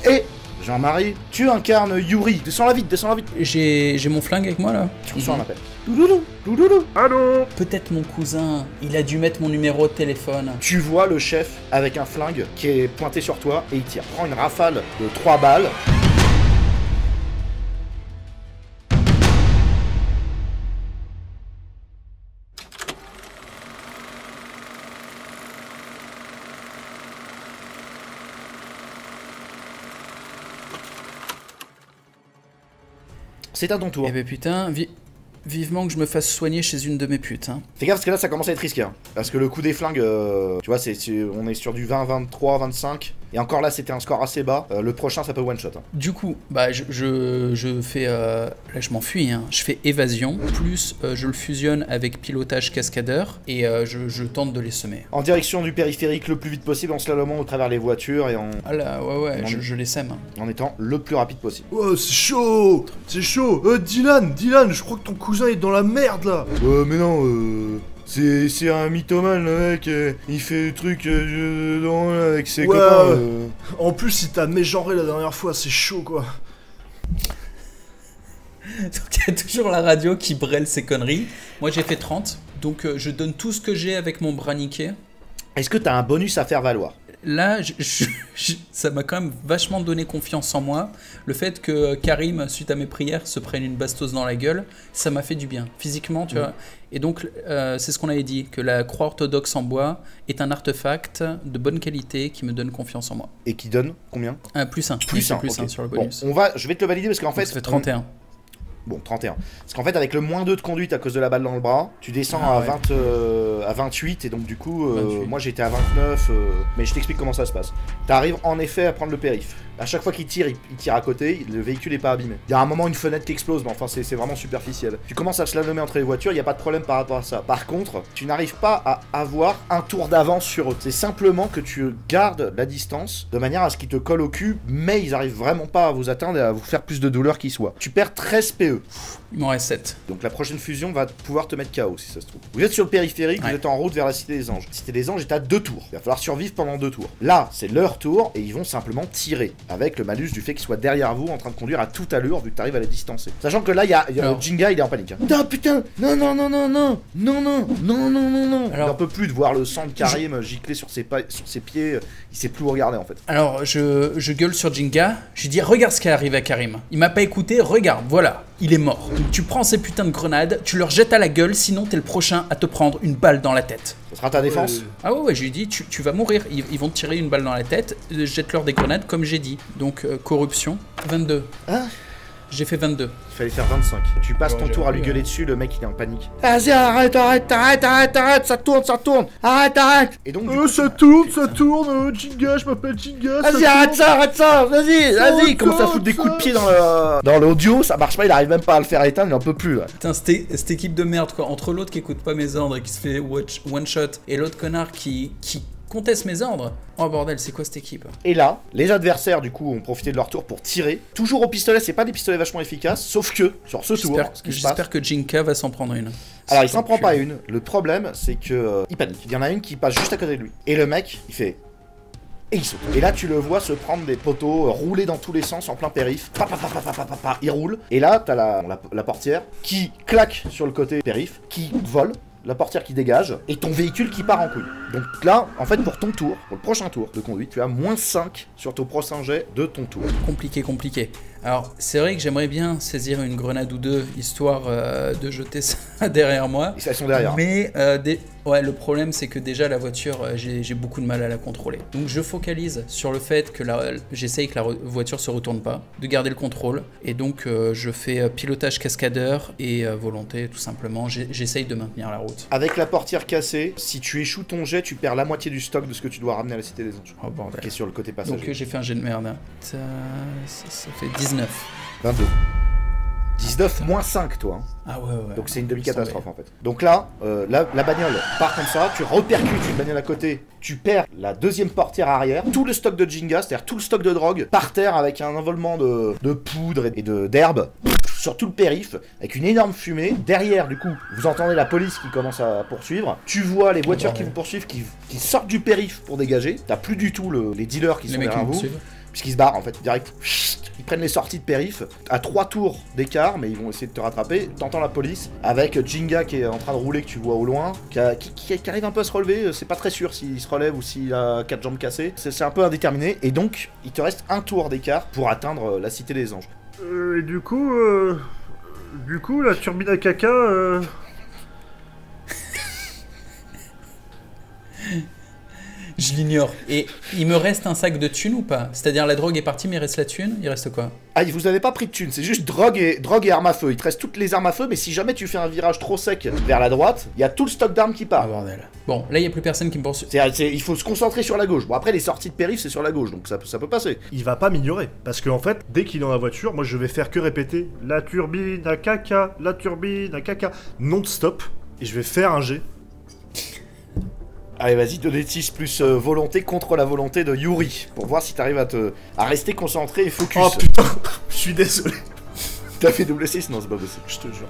Et Jean-Marie, tu incarnes Yuri. Descends-la vite, descends-la vite. J'ai mon flingue avec moi là. Tu reçois un appel. Doudoudou, doudoudou. Allô. Peut-être mon cousin, il a dû mettre mon numéro de téléphone. Tu vois le chef avec un flingue qui est pointé sur toi et il tire. Prends une rafale de 3 balles. C'est à ton tour. Eh ben putain, vivement que je me fasse soigner chez une de mes putes. Hein. Fais gaffe parce que là ça commence à être risqué. Hein. Parce que le coup des flingues, tu vois, on est sur du 20, 23, 25. Et encore là c'était un score assez bas. Le prochain ça peut one shot. Hein. Du coup, bah je fais... là je m'enfuis. Hein. Je fais évasion. Plus je le fusionne avec pilotage cascadeur. Et je tente de les semer. En direction du périphérique le plus vite possible en slalomant au travers les voitures et en... Ah là, ouais, je les sème. En étant le plus rapide possible. Oh c'est chaud. C'est chaud. Dylan, je crois que ton cousin est dans la merde là. Mais non, c'est un mythomane le mec, il fait des trucs avec ses copains. En plus il t'a mégenré la dernière fois, c'est chaud quoi. Donc il y a toujours la radio qui brêle ses conneries. Moi j'ai fait 30, donc je donne tout ce que j'ai avec mon bras niqué. Est-ce que t'as un bonus à faire valoir? Là, ça m'a quand même vachement donné confiance en moi. Le fait que Karim, suite à mes prières, se prenne une bastos dans la gueule, ça m'a fait du bien, physiquement, tu vois. Et donc, c'est ce qu'on avait dit, que la croix orthodoxe en bois est un artefact de bonne qualité qui me donne confiance en moi. Et qui donne combien? Plus 1. Plus 1, plus 1 sur le bonus. Bon, je vais te le valider parce qu'en fait... Ça fait 31. Bon, 31. Parce qu'en fait, avec le moins 2 de conduite à cause de la balle dans le bras, tu descends à 28, et donc du coup, moi j'étais à 29, mais je t'explique comment ça se passe. T'arrives en effet à prendre le périph'. À chaque fois qu'il tire, il tire à côté, le véhicule est pas abîmé. Il y a un moment une fenêtre qui explose, mais enfin c'est vraiment superficiel. Tu commences à slalomer entre les voitures, il n'y a pas de problème par rapport à ça. Par contre, tu n'arrives pas à avoir un tour d'avance sur eux. C'est simplement que tu gardes la distance de manière à ce qu'ils te collent au cul, mais ils arrivent vraiment pas à vous atteindre et à vous faire plus de douleur qu'ils soient. Tu perds 13 PE. Il m'en reste 7. Donc la prochaine fusion va pouvoir te mettre KO si ça se trouve. Vous êtes sur le périphérique, vous êtes en route vers la Cité des Anges. La Cité des Anges est à 2 tours. Il va falloir survivre pendant 2 tours. Là, c'est leur tour et ils vont simplement tirer avec le malus du fait qu'ils soient derrière vous en train de conduire à toute allure vu que tu arrives à les distancer. Sachant que là, il y a Jinga, il est en panique. Hein. Non putain, non. Alors, il n'en peut plus de voir le sang de Karim gicler sur ses pieds. Il sait plus où regarder en fait. Alors, je gueule sur Jinga. Je dis regarde ce qui arrive à Karim. Il m'a pas écouté, regarde, voilà. Il est mort. Donc, tu prends ces putains de grenades, tu leur jettes à la gueule, sinon t'es le prochain à te prendre une balle dans la tête. Ça sera ta défense? Ah ouais, je lui ai dit, tu vas mourir. Ils vont te tirer une balle dans la tête, jette-leur des grenades comme j'ai dit. Donc, corruption, 22. Hein? J'ai fait 22. Il fallait faire 25. Tu passes ton tour à lui gueuler dessus, le mec il est en panique. Vas-y, arrête, ça tourne, arrête. Et donc, ça tourne, Jinga, je m'appelle Jinga. Vas-y, arrête ça, vas-y. Il commence à foutre des coups de pied dans l'audio, ça marche pas, il arrive même pas à le faire éteindre, il en peut plus là. Putain, cette équipe de merde quoi. Entre l'autre qui écoute pas mes ordres et qui se fait one shot, et l'autre connard qui conteste mes ordres. Oh bordel, c'est quoi cette équipe? Et là, les adversaires du coup ont profité de leur tour pour tirer. Toujours au pistolet, c'est pas des pistolets vachement efficaces, sauf que sur ce tour, j'espère que Jinka va s'en prendre une. Alors il s'en prend pas une. Le problème, c'est que il panique. Il y en a une qui passe juste à côté de lui. Et le mec, il fait. Et il saute. Et là, tu le vois se prendre des poteaux, rouler dans tous les sens en plein périph. Il roule. Et là, t'as la portière qui claque sur le côté périph, qui vole. La portière qui dégage, et ton véhicule qui part en couille. Donc là, en fait, pour le prochain tour de conduite, tu as moins 5 sur ton prochain jet de ton tour. Compliqué. Alors, c'est vrai que j'aimerais bien saisir une grenade ou deux, histoire de jeter ça derrière moi. Et elles sont derrière. Mais, le problème, c'est que déjà, la voiture, j'ai beaucoup de mal à la contrôler. Donc, je focalise sur le fait que j'essaye que la voiture se retourne pas, de garder le contrôle. Et donc, je fais pilotage cascadeur et volonté, tout simplement. J'essaye de maintenir la route. Avec la portière cassée, si tu échoues ton jet, tu perds la moitié du stock de ce que tu dois ramener à la Cité des Anges. Oh bordel. Qui est sur le côté passager. Donc, j'ai fait un jet de merde. Ça fait 19. 22. 19 moins 5 toi. Hein. Ah ouais. Donc c'est une demi-catastrophe en fait. Donc là, la bagnole part comme ça, tu repercutes une bagnole à côté, tu perds la deuxième portière arrière, tout le stock de Jinga, c'est-à-dire tout le stock de drogue, par terre avec un envolement de poudre et d'herbe sur tout le périph, avec une énorme fumée. Derrière, du coup, vous entendez la police qui commence à poursuivre. Tu vois les voitures qui vous poursuivent, qui sortent du périph pour dégager. T'as plus du tout les dealers qui sont derrière vous. puisqu'ils se barrent en fait, direct. Ils prennent les sorties de périph' à 3 tours d'écart, mais ils vont essayer de te rattraper. T'entends la police avec Jinga qui est en train de rouler, que tu vois au loin, qui arrive un peu à se relever. C'est pas très sûr s'il se relève ou s'il a 4 jambes cassées. C'est un peu indéterminé. Et donc, il te reste un tour d'écart pour atteindre la Cité des Anges. Et du coup, la turbine à caca. Je l'ignore. Et il me reste un sac de thunes ou pas? C'est-à-dire la drogue est partie, mais il reste la thune. Il reste quoi? Ah, vous avez pas pris de thunes, c'est juste drogue et armes à feu. Il te reste toutes les armes à feu, mais si jamais tu fais un virage trop sec vers la droite, il y a tout le stock d'armes qui part. Ah bordel. Bon, là il y a plus personne qui me poursuit. Il faut se concentrer sur la gauche. Bon, après les sorties de périph' c'est sur la gauche, donc ça peut passer. Il va pas m'ignorer, parce qu'en fait, dès qu'il est dans la voiture, moi je vais faire que répéter la turbine à caca, la turbine à caca, non-stop, et je vais faire un jet. Allez, vas-y, 2d6 plus volonté contre la volonté de Yuri, pour voir si t'arrives à rester concentré et focus. Oh putain, je suis désolé. T'as fait double 6? Non, c'est pas possible. Je te jure.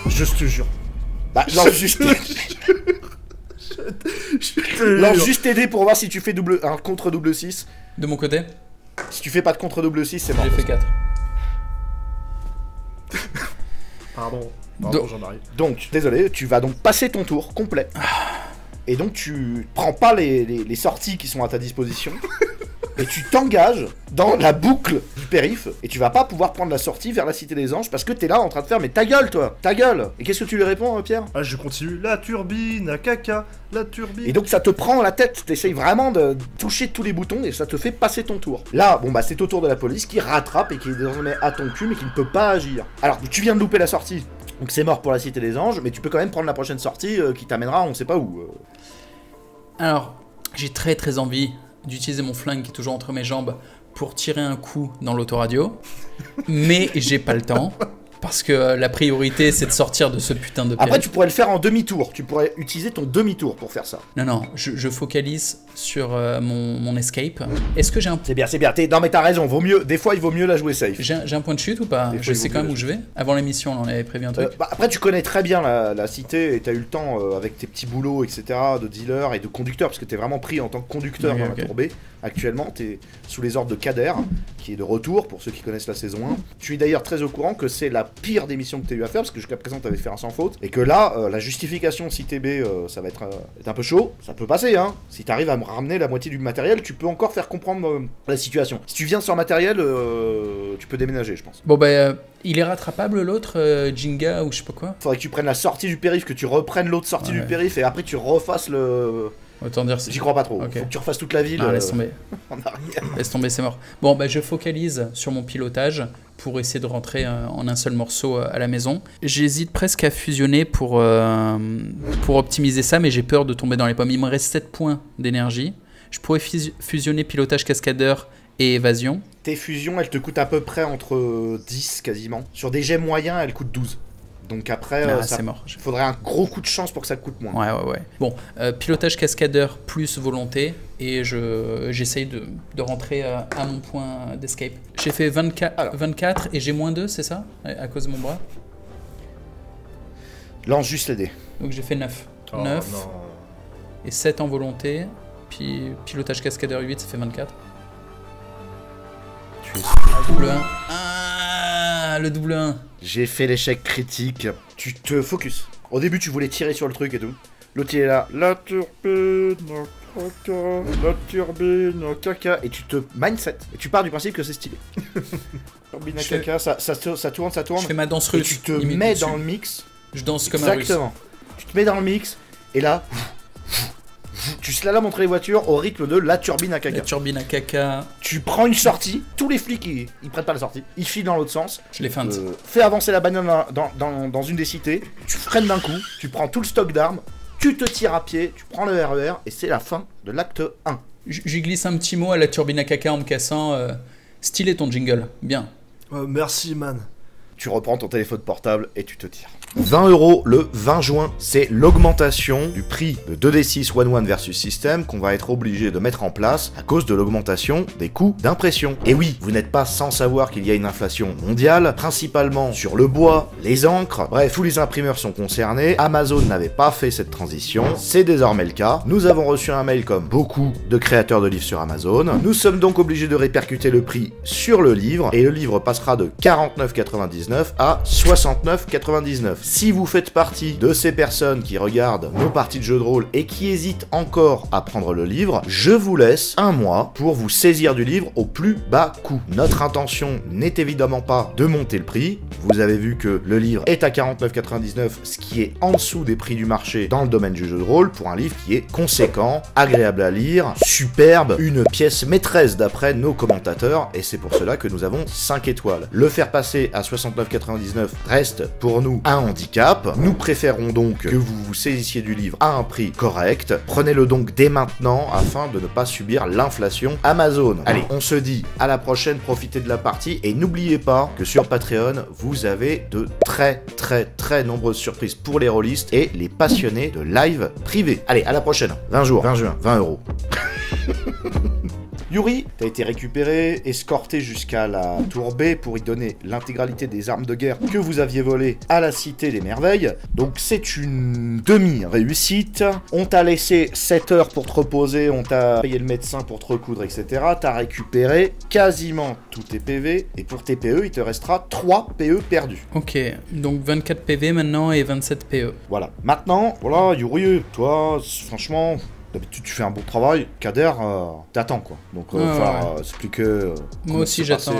Je te jure. Bah, lance juste... lance juste t'aider pour voir si tu fais un contre double 6. De mon côté? Si tu fais pas de contre double 6, c'est mort. J'ai fait 4. Pardon, j'en arrive. Donc, désolé, tu vas donc passer ton tour complet. Et donc tu prends pas les sorties qui sont à ta disposition et tu t'engages dans la boucle du périph' et tu vas pas pouvoir prendre la sortie vers la Cité des Anges parce que t'es là en train de faire mais ta gueule toi, ta gueule. Et qu'est-ce que tu lui réponds Pierre? Ah je continue, la turbine à caca, la turbine. Et donc ça te prend la tête, t'essayes vraiment de toucher tous les boutons et ça te fait passer ton tour. Là, bon bah c'est au tour de la police qui rattrape et qui est désormais à ton cul mais qui ne peut pas agir. Alors tu viens de louper la sortie. Donc c'est mort pour la Cité des Anges, mais tu peux quand même prendre la prochaine sortie qui t'amènera on sait pas où. Alors, j'ai très très envie d'utiliser mon flingue qui est toujours entre mes jambes pour tirer un coup dans l'autoradio, mais j'ai pas le temps. Parce que la priorité, c'est de sortir de ce putain de périph'. Après, tu pourrais le faire en demi-tour. Tu pourrais utiliser ton demi-tour pour faire ça. Non, je focalise sur mon escape. Est-ce que j'ai un... C'est bien. Non, mais t'as raison. Des fois, il vaut mieux la jouer safe. J'ai un point de chute ou pas? Je sais quand même où je vais. Avant l'émission, on en avait prévu un truc. Après, tu connais très bien la cité et t'as eu le temps, avec tes petits boulots, etc., de dealer et de conducteur, parce que t'es vraiment pris en tant que conducteur dans la tourbée. Actuellement, t'es sous les ordres de Kader, qui est de retour, pour ceux qui connaissent la saison 1. Tu es d'ailleurs très au courant que c'est la pire des missions que t'as eu à faire, parce que jusqu'à présent, t'avais fait un sans faute. Et que là, la justification Cité B, ça va être un peu chaud. Ça peut passer, hein. Si t'arrives à me ramener la moitié du matériel, tu peux encore faire comprendre la situation. Si tu viens sans matériel, tu peux déménager, je pense. Bon, bah, il est rattrapable l'autre, Jinga, ou je sais pas quoi? Faudrait que tu prennes la sortie du périph', que tu reprennes l'autre sortie du périph', et après tu refasses le... Autant dire... J'y crois pas trop. Okay. Faut que tu refasses toute la ville. Laisse tomber. En arrière. Laisse tomber, c'est mort. Bon, bah, je focalise sur mon pilotage pour essayer de rentrer en un seul morceau à la maison. J'hésite presque à fusionner pour optimiser ça, mais j'ai peur de tomber dans les pommes. Il me reste 7 points d'énergie. Je pourrais fusionner pilotage cascadeur et évasion. Tes fusions, elles te coûtent à peu près entre 10 quasiment. Sur des jets moyens, elles coûtent 12. Donc après, c'est mort. Faudrait un gros coup de chance pour que ça coûte moins. Ouais. Bon, pilotage cascadeur plus volonté, et j'essaye de rentrer à mon point d'escape. J'ai fait 24 et j'ai moins 2, c'est ça? À cause de mon bras? Lance juste les dés. Donc j'ai fait 9. Oh, 9 non. et 7 en volonté, puis pilotage cascadeur 8, ça fait 24. Double 1. Ah, le double 1. J'ai fait l'échec critique. Tu te focus. Au début, tu voulais tirer sur le truc et tout. L'autre, il est là. La turbine, caca, la turbine, caca. Et tu te mindset. Et tu pars du principe que c'est stylé. Turbine, caca, ça tourne. Je fais ma danse Et russe. tu te mets dans le mix. Je danse comme un russe. Exactement. Tu te mets dans le mix. Et là... Tu slalomes entre les voitures au rythme de la turbine à caca. La turbine à caca. Tu prends une sortie, tous les flics ils prennent pas la sortie, ils filent dans l'autre sens. Je les feinte. Fais avancer la bagnole dans une des cités, tu freines d'un coup, tu prends tout le stock d'armes, tu te tires à pied, tu prends le RER et c'est la fin de l'acte 1. J'y glisse un petit mot à la turbine à caca en me cassant. Stylé ton jingle, bien. Merci man. tu reprends ton téléphone portable et tu te tires. 20 € le 20 juin, c'est l'augmentation du prix de 2D6 One versus System qu'on va être obligé de mettre en place à cause de l'augmentation des coûts d'impression. Et oui, vous n'êtes pas sans savoir qu'il y a une inflation mondiale, principalement sur le bois, les encres, bref, tous les imprimeurs sont concernés. Amazon n'avait pas fait cette transition, c'est désormais le cas. Nous avons reçu un mail comme beaucoup de créateurs de livres sur Amazon. Nous sommes donc obligés de répercuter le prix sur le livre, et le livre passera de 49,99 à 69,99. Si vous faites partie de ces personnes qui regardent nos parties de jeux de rôle et qui hésitent encore à prendre le livre, je vous laisse un mois pour vous saisir du livre au plus bas coût. Notre intention n'est évidemment pas de monter le prix. Vous avez vu que le livre est à 49,99, ce qui est en dessous des prix du marché dans le domaine du jeu de rôle, pour un livre qui est conséquent, agréable à lire, superbe, une pièce maîtresse d'après nos commentateurs, et c'est pour cela que nous avons 5 étoiles. Le faire passer à 69,99 reste pour nous un handicap. Nous préférons donc que vous vous saisissiez du livre à un prix correct. Prenez-le donc dès maintenant afin de ne pas subir l'inflation Amazon. Allez, on se dit à la prochaine, profitez de la partie et n'oubliez pas que sur Patreon, vous avez de très nombreuses surprises pour les rôlistes et les passionnés de live privé. Allez, à la prochaine. 20 jours, 20 juin, 20 €. Yuri, t'as été récupéré, escorté jusqu'à la tour B pour y donner l'intégralité des armes de guerre que vous aviez volées à la Cité des Merveilles. Donc c'est une demi-réussite. On t'a laissé 7 heures pour te reposer, on t'a payé le médecin pour te recoudre, etc. T'as récupéré quasiment tous tes PV, et pour tes PE, il te restera 3 PE perdus. Ok, donc 24 PV maintenant et 27 PE. Voilà. Maintenant, voilà, Yuri, toi, franchement... D'habitude, tu fais un bon travail. Kader, t'attends quoi. Donc, il va falloir expliquer. Moi aussi, j'attends.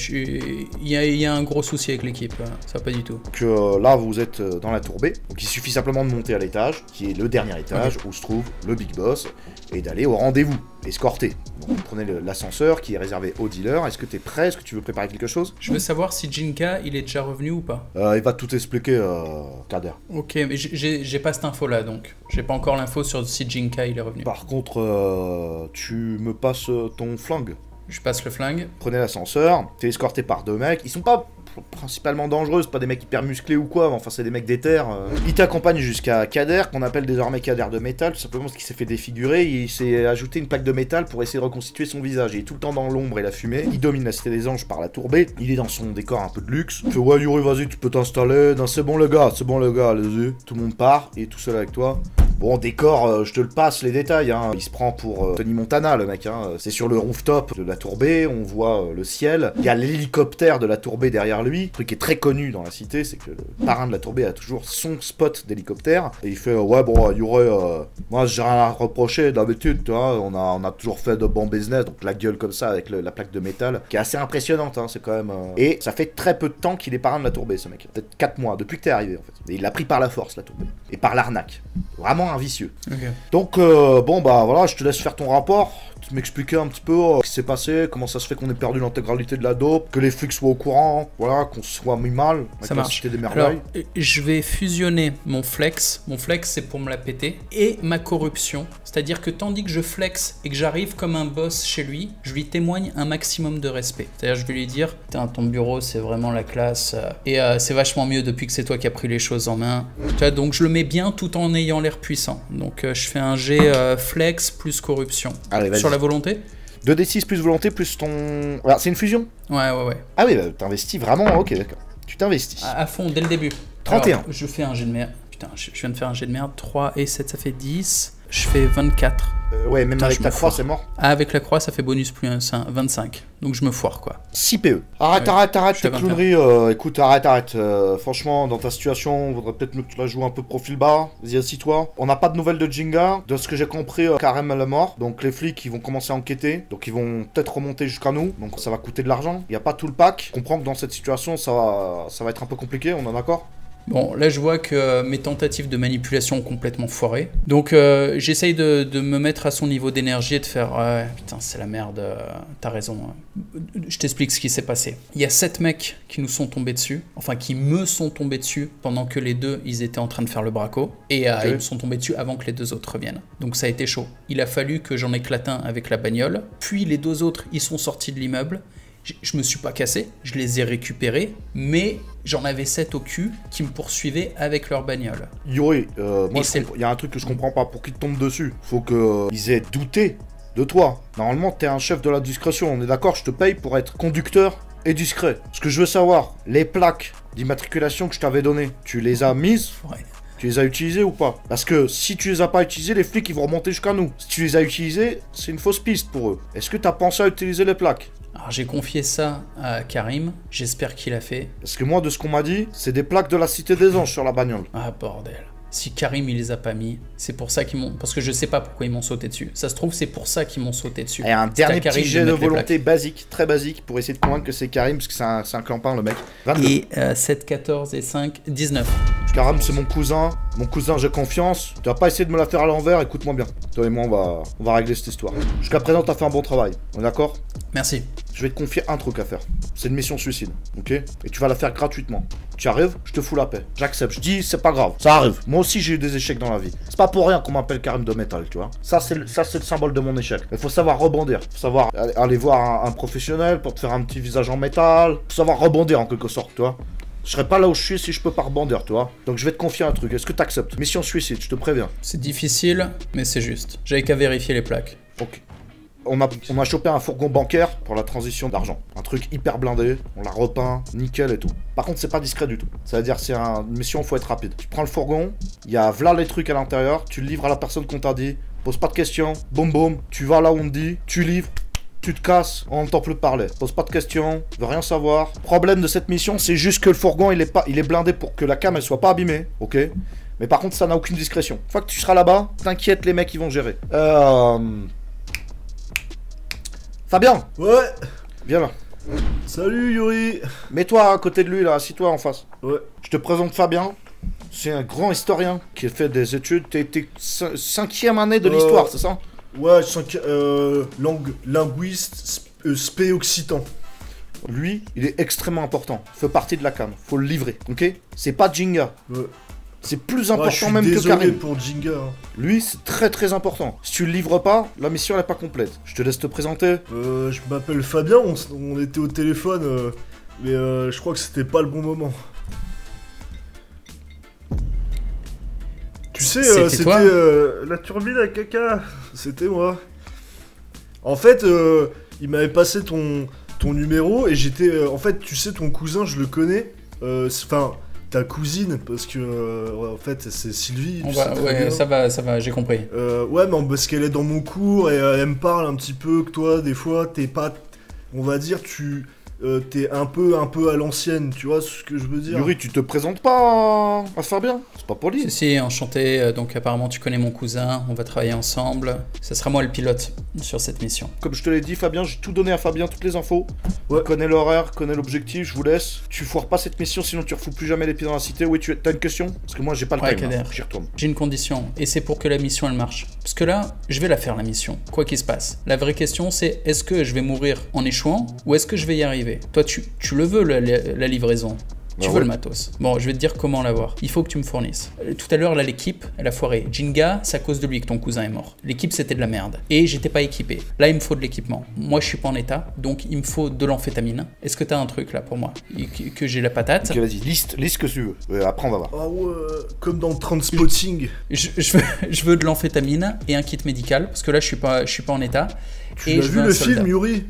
Il y a un gros souci avec l'équipe. Ça va pas du tout. Que là, vous êtes dans la tour B. Donc, il suffit simplement de monter à l'étage, qui est le dernier étage, où se trouve le Big Boss, et d'aller au rendez-vous, escorté. Donc, vous prenez l'ascenseur qui est réservé aux dealers. Est-ce que t'es prêt? Est-ce que tu veux préparer quelque chose? Je veux savoir si Jinka, il est déjà revenu ou pas. Il va tout expliquer, Kader. Ok, mais j'ai pas cette info là, donc. J'ai pas encore l'info sur si Jinka, il est revenu. Par contre, tu me passes ton flingue. Je passe le flingue. Prenez l'ascenseur, t'es escorté par 2 mecs. Ils sont pas principalement dangereux, c'est pas des mecs hyper musclés ou quoi, mais enfin c'est des mecs d'éther. Ils t'accompagnent jusqu'à Kader, qu'on appelle désormais Kader de métal, tout simplement parce qu'il s'est fait défigurer. Il s'est ajouté une plaque de métal pour essayer de reconstituer son visage. Il est tout le temps dans l'ombre et la fumée. Il domine la Cité des Anges par la tour B. Il est dans son décor un peu de luxe. Il fait ouais Yuri, vas-y, tu peux t'installer. Non, c'est bon le gars, allez-y. Tout le monde part, il est tout seul avec toi. Bon, décor, je te le passe les détails, hein. Il se prend pour Tony Montana, le mec, hein. C'est sur le rooftop de la tour B, on voit le ciel. Il y a l'hélicoptère de la tour B derrière lui. Le truc qui est très connu dans la cité, c'est que le parrain de la tour B a toujours son spot d'hélicoptère. Et il fait, ouais, bon, il y aurait... moi, j'ai rien à reprocher, d'habitude, tu vois, on a toujours fait de bon business, donc la gueule comme ça, avec la plaque de métal, qui est assez impressionnante, hein, c'est quand même... Et ça fait très peu de temps qu'il est parrain de la tour B, ce mec. Peut-être 4 mois, depuis que t'es arrivé, en fait. Et il l'a pris par la force, la tour B. Et par l'arnaque. Vraiment un vicieux. Okay. Donc, bon, bah voilà, je te laisse faire ton rapport. Tu m'expliquer un petit peu ce qui s'est passé, comment ça se fait qu'on ait perdu l'intégralité de la dope, que les flics soient au courant, voilà, qu'on se soit mis mal avec ça la marche. Cité des Merveilles. Alors, je vais fusionner mon flex. Mon flex, c'est pour me la péter. Et ma corruption. C'est-à-dire que tandis que je flex et que j'arrive comme un boss chez lui, je lui témoigne un maximum de respect. C'est-à-dire, je vais lui dire, putain, ton bureau, c'est vraiment la classe. Et c'est vachement mieux depuis que c'est toi qui as pris les choses en main. Tu vois, donc je le mets bien tout en ayant l'air puissant. Donc je fais un jet flex plus corruption. Allez, sur la volonté 2d6 plus volonté plus ton... Alors, c'est une fusion? Ouais. Ah oui, bah, t'investis vraiment, ok, d'accord. Tu t'investis. À fond, dès le début. 31. Alors, je fais un jet de merde. Putain, je viens de faire un jet de merde. 3 et 7, ça fait 10. Je fais 24. Ouais, même Putain, avec je ta me croix, foire. c'est mort. Ah, avec la croix, ça fait bonus plus 1, 25. Donc je me foire, quoi. 6 PE. Arrête tes clowneries. Écoute, arrête. Franchement, dans ta situation, on voudrait peut-être mieux que tu la joues un peu profil bas. Vas-y, assis-toi. On n'a pas de nouvelles de Jinga. De ce que j'ai compris, Karem est mort. Donc les flics, ils vont commencer à enquêter. Donc ils vont peut-être remonter jusqu'à nous. Donc ça va coûter de l'argent. Il n'y a pas tout le pack. Je comprends que dans cette situation, ça va être un peu compliqué. On est d'accord? Bon, là je vois que mes tentatives de manipulation ont complètement foiré. Donc j'essaye de me mettre à son niveau d'énergie et de faire ouais, putain, c'est la merde, t'as raison. Je t'explique ce qui s'est passé. Il y a 7 mecs qui nous sont tombés dessus, enfin qui me sont tombés dessus pendant que les 2 ils étaient en train de faire le braco. Et ils me sont tombés dessus avant que les 2 autres reviennent. Donc ça a été chaud. Il a fallu que j'en éclate un avec la bagnole. Puis les 2 autres ils sont sortis de l'immeuble. Je me suis pas cassé, je les ai récupérés, mais j'en avais 7 au cul qui me poursuivaient avec leur bagnole. Yuri, moi, il y a un truc que je comprends pas. Pour qu'ils te tombent dessus, faut qu'ils aient douté de toi. Normalement, t'es un chef de la discrétion. On est d'accord, je te paye pour être conducteur et discret. Ce que je veux savoir, les plaques d'immatriculation que je t'avais données, tu les as mises ? Ouais. Tu les as utilisées ou pas? Parce que si tu les as pas utilisées, les flics ils vont remonter jusqu'à nous. Si tu les as utilisées, c'est une fausse piste pour eux. Est-ce que t'as pensé à utiliser les plaques? Alors j'ai confié ça à Karim, j'espère qu'il a fait. Parce que moi, de ce qu'on m'a dit, c'est des plaques de la Cité des Anges sur la bagnole. Ah bordel. Si Karim il les a pas mis, c'est pour ça qu'ils m'ont... Parce que je sais pas pourquoi ils m'ont sauté dessus. Ça se trouve c'est pour ça qu'ils m'ont sauté dessus. Et un dernier petit jet de mettre les volonté basique, très basique, pour essayer de convaincre que c'est Karim, parce que c'est un clampin le mec. 22. Et 7, 14 et 5, 19. Karim c'est mon cousin j'ai confiance. Tu vas pas essayer de me la faire à l'envers, écoute-moi bien. Toi et moi on va régler cette histoire. Jusqu'à présent t'as fait un bon travail, on est d'accord? Merci. Je vais te confier un truc à faire. C'est une mission suicide, ok? Et tu vas la faire gratuitement. Tu arrives, je te fous la paix. J'accepte. Je dis, c'est pas grave. Ça arrive. Moi aussi, j'ai eu des échecs dans la vie. C'est pas pour rien qu'on m'appelle Karim de métal, tu vois. Ça, c'est le symbole de mon échec. Il faut savoir rebondir. Il faut savoir aller voir un professionnel pour te faire un petit visage en métal. Il faut savoir rebondir en quelque sorte, tu vois. Je serais pas là où je suis si je peux pas rebondir, tu vois. Donc je vais te confier un truc. Est-ce que t'acceptes? Mission suicide, je te préviens. C'est difficile, mais c'est juste. J'avais qu'à vérifier les plaques. Ok. On a chopé un fourgon bancaire pour la transition d'argent. Un truc hyper blindé, on l'a repeint, nickel et tout. Par contre, c'est pas discret du tout. Ça veut dire c'est une mission, faut être rapide. Tu prends le fourgon, il y a v'là les trucs à l'intérieur, tu le livres à la personne qu'on t'a dit, pose pas de questions, boum boum, tu vas là où on te dit, tu livres, tu te casses, on n'entend plus parler. Pose pas de questions, veut rien savoir. Problème de cette mission, c'est juste que le fourgon, il est blindé pour que la cam, elle soit pas abîmée, ok? Mais par contre, ça n'a aucune discrétion. Une fois que tu seras là-bas, t'inquiète, les mecs, ils vont gérer. Fabien! Ouais! Viens là. Salut Yuri! Mets-toi à côté de lui là, assis-toi en face. Ouais. Je te présente Fabien. C'est un grand historien qui a fait des études. T'es 5e année de l'histoire, c'est ça? Ouais, linguiste spé occitan. Lui, il est extrêmement important. Il fait partie de la cam. Faut le livrer, ok? C'est pas Jinga. Ouais. C'est plus important même que Karim. Pour Jinga. Hein. Lui, c'est très très important. Si tu le livres pas, la mission elle est pas complète. Je te laisse te présenter. Je m'appelle Fabien, on était au téléphone, mais je crois que c'était pas le bon moment. Tu sais, c'était la turbine à caca. C'était moi. En fait, il m'avait passé ton numéro et j'étais... en fait, tu sais, ton cousin, je le connais. Enfin... ta cousine, parce que en fait c'est Sylvie. Ouais, ça va, j'ai compris. Ouais, mais parce qu'elle est dans mon cours et elle me parle un petit peu que toi, des fois, t'es pas, on va dire, t'es un peu à l'ancienne, tu vois ce que je veux dire. Yuri, tu te présentes pas à Fabien? C'est pas poli. Si, enchanté. Donc apparemment tu connais mon cousin, on va travailler ensemble. Ce sera moi le pilote sur cette mission. Comme je te l'ai dit, Fabien, j'ai tout donné à Fabien, toutes les infos. Ouais. Connais l'horaire, connais l'objectif, je vous laisse. Tu foires pas cette mission, sinon tu refous plus jamais les pieds dans la cité. Oui, t'as une question? Parce que moi j'ai pas le time, Kader. J'y retourne. J'ai une condition, et c'est pour que la mission elle marche. Parce que là, je vais la faire la mission, quoi qu'il se passe. La vraie question c'est, est-ce que je vais mourir en échouant, ou est-ce que je vais y arriver? Toi tu le veux la livraison? Tu veux le matos. Bon, je vais te dire comment l'avoir. Il faut que tu me fournisses. Tout à l'heure, là, l'équipe, elle a foiré. Jinga, c'est à cause de lui que ton cousin est mort. L'équipe, c'était de la merde. Et j'étais pas équipé. Là, il me faut de l'équipement. Moi, je suis pas en état, donc il me faut de l'amphétamine. Est-ce que t'as un truc, là, pour moi? Que j'ai la patate? Ok, vas-y, liste ce que tu veux. Après, on va voir. Ah ouais, comme dans Transpotting. Je veux de l'amphétamine et un kit médical, parce que là, je suis pas en état. Tu as vu le film, Yuri?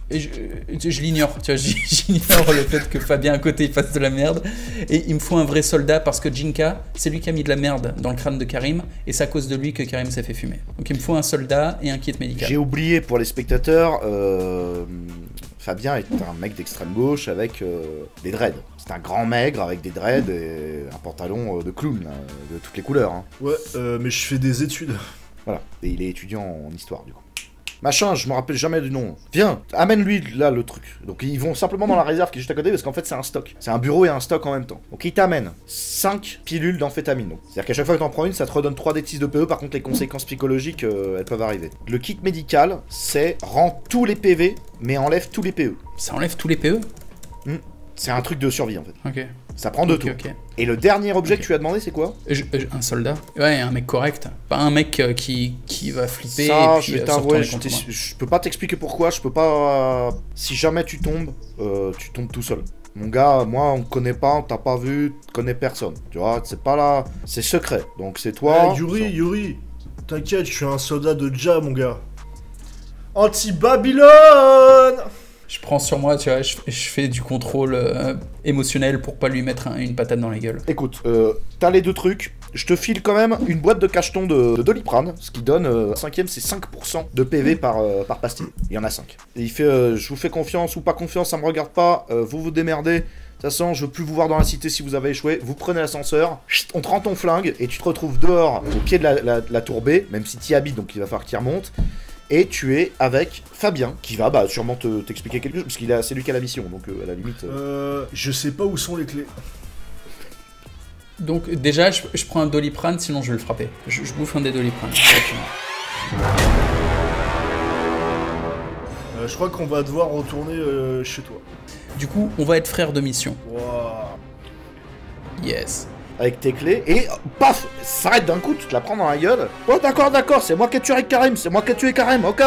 Et je l'ignore, tu vois, j'ignore le fait que Fabien à côté il fasse de la merde. Et il me faut un vrai soldat parce que Jinka, c'est lui qui a mis de la merde dans le crâne de Karim et c'est à cause de lui que Karim s'est fait fumer. Donc il me faut un soldat et un kit médical. J'ai oublié pour les spectateurs, Fabien est un mec d'extrême gauche avec des dreads. C'est un grand maigre avec des dreads et un pantalon de clown, de toutes les couleurs. Hein. Ouais, mais je fais des études. Voilà, et il est étudiant en histoire du coup. Machin, je me rappelle jamais du nom. Viens, amène-lui là le truc. Donc ils vont simplement dans la réserve qui est juste à côté parce qu'en fait c'est un stock. C'est un bureau et un stock en même temps. Donc il t'amène 5 pilules d'amphétamine. C'est-à-dire qu'à chaque fois que t'en prends une, ça te redonne 3 D6 de PE. Par contre les conséquences psychologiques, elles peuvent arriver. Le kit médical, c'est rend tous les PV mais enlève tous les PE. Ça enlève tous les PE? C'est un truc de survie en fait. Ok. Ça prend 2 tours. Ok. Et le dernier objet que tu as demandé, c'est quoi? Un soldat. Ouais, un mec correct. Pas un mec qui va flipper Ça, et puis je vais se t'avouer, retourner contre moi. je peux pas t'expliquer pourquoi, je peux pas... Si jamais tu tombes tout seul. Mon gars, moi, on te connaît pas, on t'a pas vu, tu connais personne. Tu vois, c'est pas là... C'est secret, donc c'est toi... Yuri, t'inquiète, je suis un soldat de Ja, mon gars. Anti-Babylone. Je prends sur moi, tu vois, je fais du contrôle émotionnel pour pas lui mettre une patate dans la gueule. Écoute, t'as les 2 trucs. Je te file quand même une boîte de cachetons de Doliprane, ce qui donne, 5ème, c'est 5% de PV par pastille. Il y en a 5. Et il fait, je vous fais confiance ou pas confiance, ça me regarde pas, vous vous démerdez. De toute façon, je veux plus vous voir dans la cité si vous avez échoué. Vous prenez l'ascenseur, on te rend ton flingue, et tu te retrouves dehors, au pied de la tour B, même si t'y habites, donc il va falloir que t'y remontes. Et tu es avec Fabien, qui va sûrement t'expliquer quelque chose, parce qu'il c'est lui qui a la mission, donc à la limite... Je sais pas où sont les clés. Donc déjà, je prends un Doliprane, sinon je vais le frapper. Je bouffe un des Doliprane. Je crois qu'on va devoir retourner chez toi. Du coup, on va être frères de mission. Wow. Yes. Avec tes clés, et paf, ça s'arrête d'un coup, tu te la prends dans la gueule. Oh d'accord, c'est moi qui ai tué Karim, c'est moi qui ai tué Karim, ok,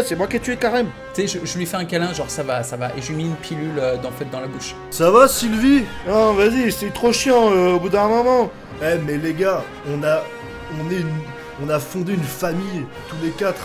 c'est moi qui ai tué Karim. Tu sais, je lui fais un câlin, genre ça va, et je lui mets une pilule dans la bouche. Ça va, Sylvie? Non, vas-y, c'est trop chiant au bout d'un moment. Eh, mais les gars, on a fondé une famille, tous les 4.